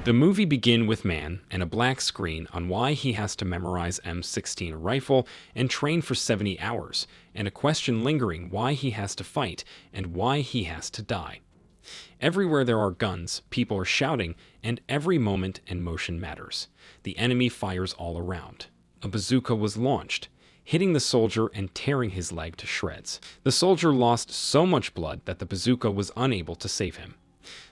The movie begins with man and a black screen on why he has to memorize M16 rifle and train for 70 hours, and a question lingering why he has to fight and why he has to die. Everywhere there are guns, people are shouting, and every moment and motion matters. The enemy fires all around. A bazooka was launched, hitting the soldier and tearing his leg to shreds. The soldier lost so much blood that the bazooka was unable to save him.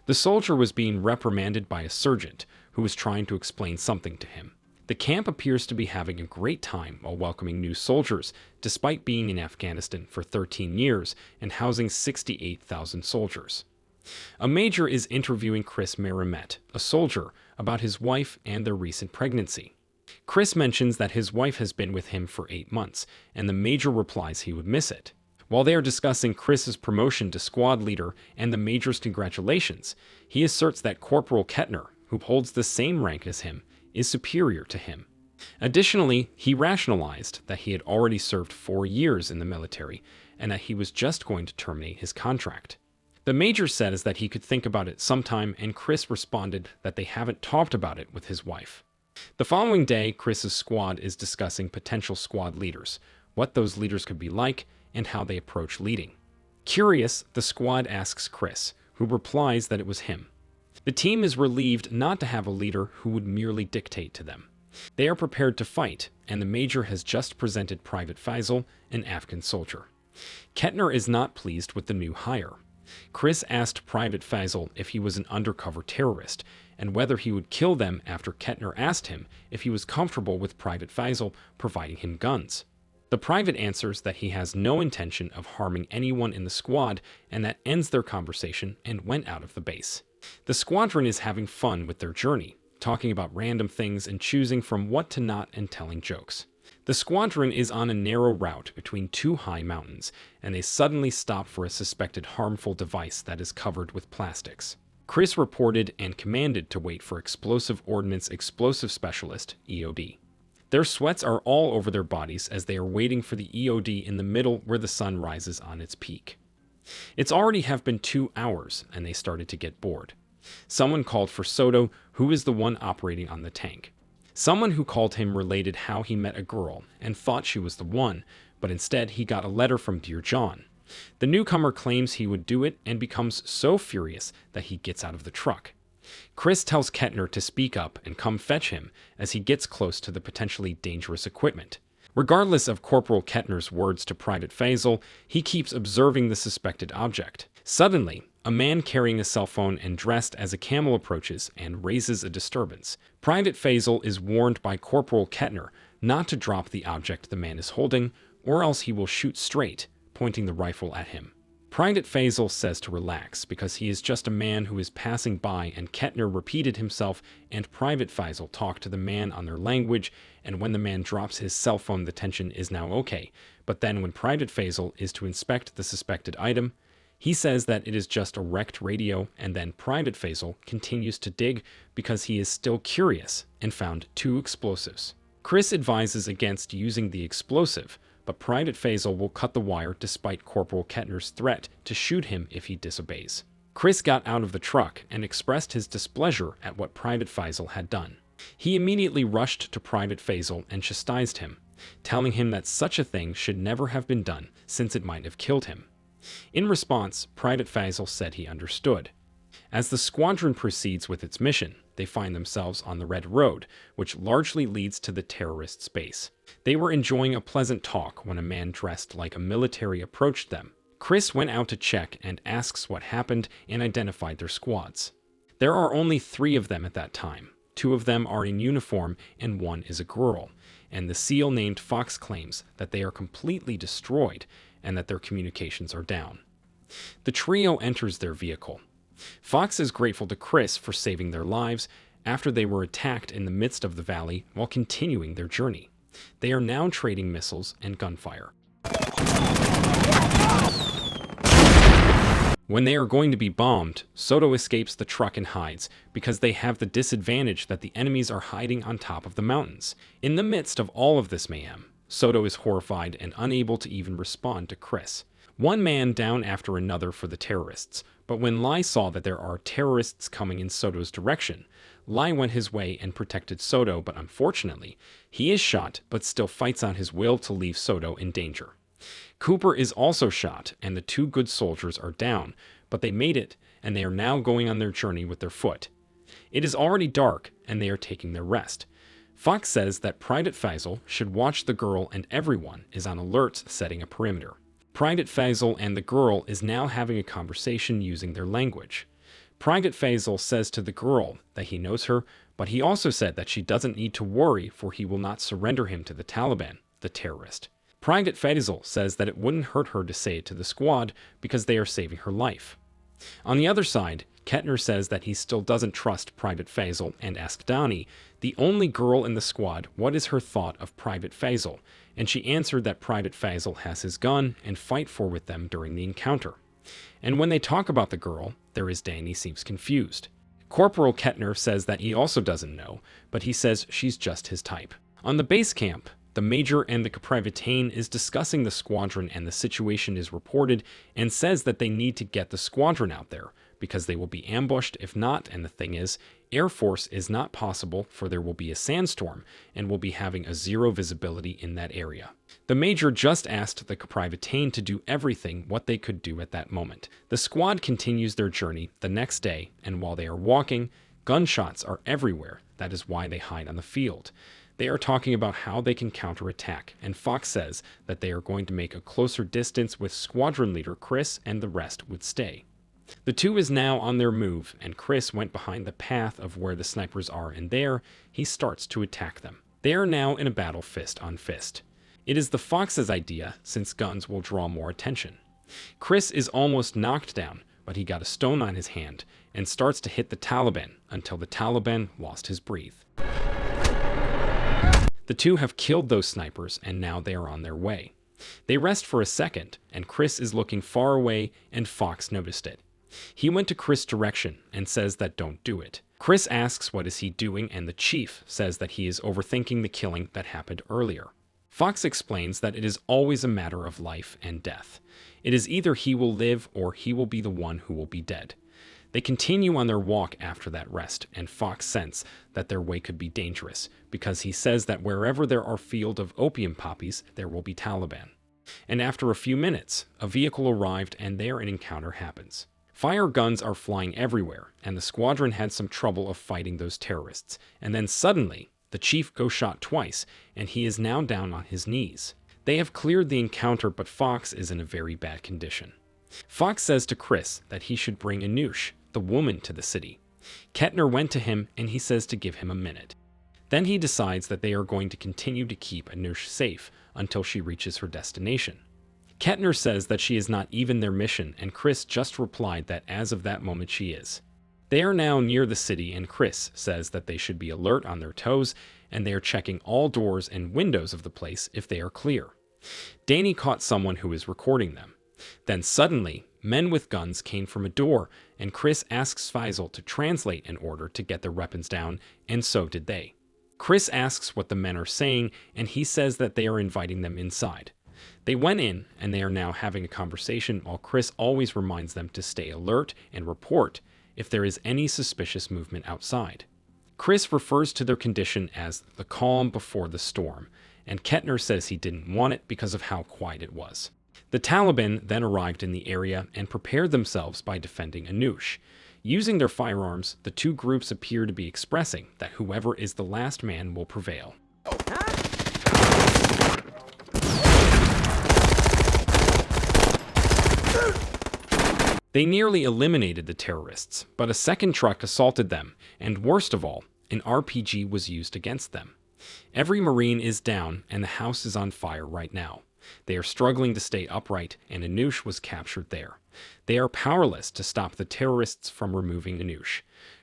The soldier was being reprimanded by a sergeant who was trying to explain something to him. The camp appears to be having a great time while welcoming new soldiers, despite being in Afghanistan for 13 years and housing 68,000 soldiers. A major is interviewing Chris Merriman, a soldier, about his wife and their recent pregnancy. Chris mentions that his wife has been with him for 8 months, and the major replies he would miss it. While they are discussing Chris's promotion to squad leader and the major's congratulations, he asserts that Corporal Kettner, who holds the same rank as him, is superior to him. Additionally, he rationalized that he had already served 4 years in the military and that he was just going to terminate his contract. The major says that he could think about it sometime, and Chris responded that they haven't talked about it with his wife. The following day, Chris's squad is discussing potential squad leaders, what those leaders could be like, and how they approach leading. Curious, the squad asks Chris, who replies that it was him. The team is relieved not to have a leader who would merely dictate to them. They are prepared to fight, and the major has just presented Private Faisal, an Afghan soldier. Kettner is not pleased with the new hire. Chris asked Private Faisal if he was an undercover terrorist, and whether he would kill them after Kettner asked him if he was comfortable with Private Faisal providing him guns. The private answers that he has no intention of harming anyone in the squad, and that ends their conversation and went out of the base. The squadron is having fun with their journey, talking about random things and choosing from what to not and telling jokes. The squadron is on a narrow route between 2 high mountains, and they suddenly stop for a suspected harmful device that is covered with plastics. Chris reported and commanded to wait for Explosive Ordnance Explosive Specialist, EOD. Their sweats are all over their bodies as they are waiting for the EOD in the middle where the sun rises on its peak. It's already have been 2 hours, and they started to get bored. Someone called for Soto, who is the one operating on the tank. Someone who called him related how he met a girl and thought she was the one, but instead he got a letter from Dear John. The newcomer claims he would do it and becomes so furious that he gets out of the truck. Chris tells Kettner to speak up and come fetch him as he gets close to the potentially dangerous equipment. Regardless of Corporal Kettner's words to Private Faisal, he keeps observing the suspected object. Suddenly, a man carrying a cell phone and dressed as a camel approaches and raises a disturbance. Private Faisal is warned by Corporal Kettner not to drop the object the man is holding, or else he will shoot straight, pointing the rifle at him. Private Faisal says to relax because he is just a man who is passing by, and Kettner repeated himself, and Private Faisal talked to the man on their language, and when the man drops his cell phone the tension is now okay, but then when Private Faisal is to inspect the suspected item, he says that it is just a wrecked radio, and then Private Faisal continues to dig because he is still curious and found 2 explosives. Chris advises against using the explosive, but Private Faisal will cut the wire despite Corporal Kettner's threat to shoot him if he disobeys. Chris got out of the truck and expressed his displeasure at what Private Faisal had done. He immediately rushed to Private Faisal and chastised him, telling him that such a thing should never have been done since it might have killed him. In response, Private Faisal said he understood. As the squadron proceeds with its mission, they find themselves on the Red Road, which largely leads to the terrorists' base. They were enjoying a pleasant talk when a man dressed like a military approached them. Chris went out to check and asks what happened and identified their squads. There are only 3 of them at that time. 2 of them are in uniform and 1 is a girl, and the SEAL named Fox claims that they are completely destroyed and that their communications are down. The trio enters their vehicle. Fox is grateful to Chris for saving their lives after they were attacked in the midst of the valley while continuing their journey. They are now trading missiles and gunfire. When they are going to be bombed, Soto escapes the truck and hides because they have the disadvantage that the enemies are hiding on top of the mountains. In the midst of all of this mayhem, Soto is horrified and unable to even respond to Chris. One man down after another for the terrorists, But when Lai saw that there are terrorists coming in Soto's direction, Lai went his way and protected Soto, but unfortunately, he is shot but still fights on his will to leave Soto in danger. Cooper is also shot, and the two good soldiers are down, but they made it, and they are now going on their journey with their foot. It is already dark, and they are taking their rest. Fox says that Private Faisal should watch the girl, and everyone is on alert, setting a perimeter. Private Faisal and the girl is now having a conversation using their language. Private Faisal says to the girl that he knows her, but he also said that she doesn't need to worry, for he will not surrender him to the Taliban, the terrorist. Private Faisal says that it wouldn't hurt her to say it to the squad because they are saving her life. On the other side, Kettner says that he still doesn't trust Private Faisal and asks Dani, the only girl in the squad, what is her thought of Private Faisal, and she answered that Private Faisal has his gun and fight for with them during the encounter. And when they talk about the girl, Dani seems confused. Corporal Kettner says that he also doesn't know, but he says she's just his type. On the base camp, the Major and the Capitaine is discussing the squadron, and the situation is reported and says that they need to get the squadron out there because they will be ambushed if not, and the thing is, Air Force is not possible, for there will be a sandstorm and will be having a zero visibility in that area. The Major just asked the Capitaine to do everything what they could do at that moment. The squad continues their journey the next day, and while they are walking, gunshots are everywhere. That is why they hide on the field. They are talking about how they can counterattack, and Fox says that they are going to make a closer distance with squadron leader Chris, and the rest would stay. The two is now on their move, and Chris went behind the path of where the snipers are, and there he starts to attack them. They are now in a battle fist on fist. It is the Fox's idea, since guns will draw more attention. Chris is almost knocked down, but he got a stone on his hand and starts to hit the Taliban until the Taliban lost his breath. The two have killed those snipers, and now they are on their way. They rest for a second, and Chris is looking far away, and Fox noticed it. He went to Chris' direction and says that don't do it. Chris asks what is he doing, and the chief says that he is overthinking the killing that happened earlier. Fox explains that it is always a matter of life and death. It is either he will live or he will be the one who will be dead. They continue on their walk after that rest, and Fox senses that their way could be dangerous, because he says that wherever there are fields of opium poppies, there will be Taliban. And after a few minutes, a vehicle arrived, and there an encounter happens. Fire guns are flying everywhere, and the squadron had some trouble of fighting those terrorists, and then suddenly, the chief goes shot twice, and he is now down on his knees. They have cleared the encounter, but Fox is in a very bad condition. Fox says to Chris that he should bring Anush, the woman, to the city. Kettner went to him, and he says to give him a minute. Then he decides that they are going to continue to keep Anush safe until she reaches her destination. Kettner says that she is not even their mission, and Chris just replied that as of that moment she is. They are now near the city, and Chris says that they should be alert on their toes, and they are checking all doors and windows of the place if they are clear. Dani caught someone who is recording them. Then suddenly, men with guns came from a door, and Chris asks Faisal to translate in order to get their weapons down, and so did they. Chris asks what the men are saying, and he says that they are inviting them inside. They went in, and they are now having a conversation, while Chris always reminds them to stay alert and report if there is any suspicious movement outside. Chris refers to their condition as the calm before the storm, and Kettner says he didn't want it because of how quiet it was. The Taliban then arrived in the area and prepared themselves by defending Anush. Using their firearms, the two groups appear to be expressing that whoever is the last man will prevail. They nearly eliminated the terrorists, but a second truck assaulted them, and worst of all, an RPG was used against them. Every Marine is down, and the house is on fire right now. They are struggling to stay upright, and Anush was captured there. They are powerless to stop the terrorists from removing Anush.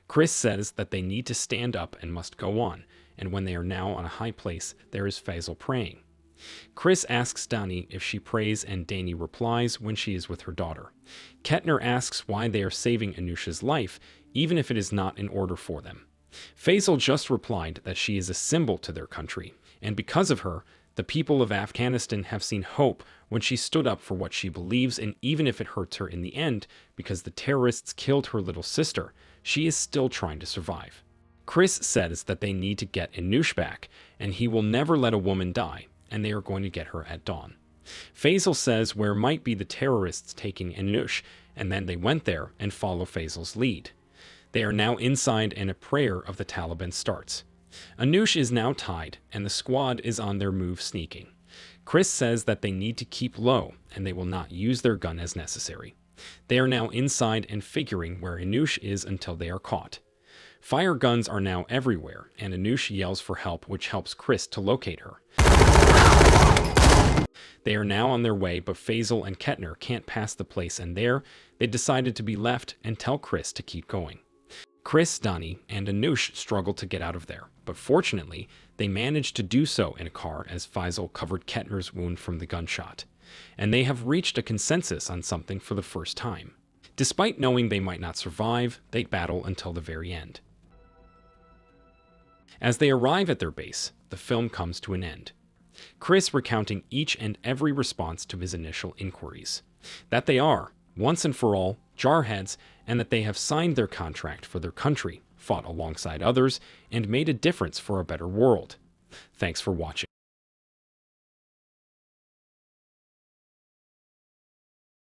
Chris says that they need to stand up and must go on, and when they are now on a high place, there is Faisal praying. Chris asks Dani if she prays, and Dani replies when she is with her daughter. Kettner asks why they are saving Anush's life, even if it is not in order for them. Faisal just replied that she is a symbol to their country, and because of her, The people of Afghanistan have seen hope when she stood up for what she believes, and even if it hurts her in the end because the terrorists killed her little sister, she is still trying to survive. Chris says that they need to get Anush back, and he will never let a woman die, and they are going to get her at dawn. Faisal says where might be the terrorists taking Anush, and then they went there and follow Faisal's lead. They are now inside, and a prayer of the Taliban starts. Anush is now tied, and the squad is on their move sneaking. Chris says that they need to keep low, and they will not use their gun as necessary. They are now inside and figuring where Anush is until they are caught. Fire guns are now everywhere, and Anush yells for help, which helps Chris to locate her. They are now on their way, but Faisal and Kettner can't pass the place, and there, they decided to be left and tell Chris to keep going. Chris, Donnie, and Anush struggle to get out of there, but fortunately, they managed to do so in a car as Faisal covered Kettner's wound from the gunshot. And they have reached a consensus on something for the first time. Despite knowing they might not survive, they battle until the very end. As they arrive at their base, the film comes to an end. Chris recounting each and every response to his initial inquiries. That they are, once and for all, Jarheads, and that they have signed their contract for their country, fought alongside others, and made a difference for a better world. Thanks for watching.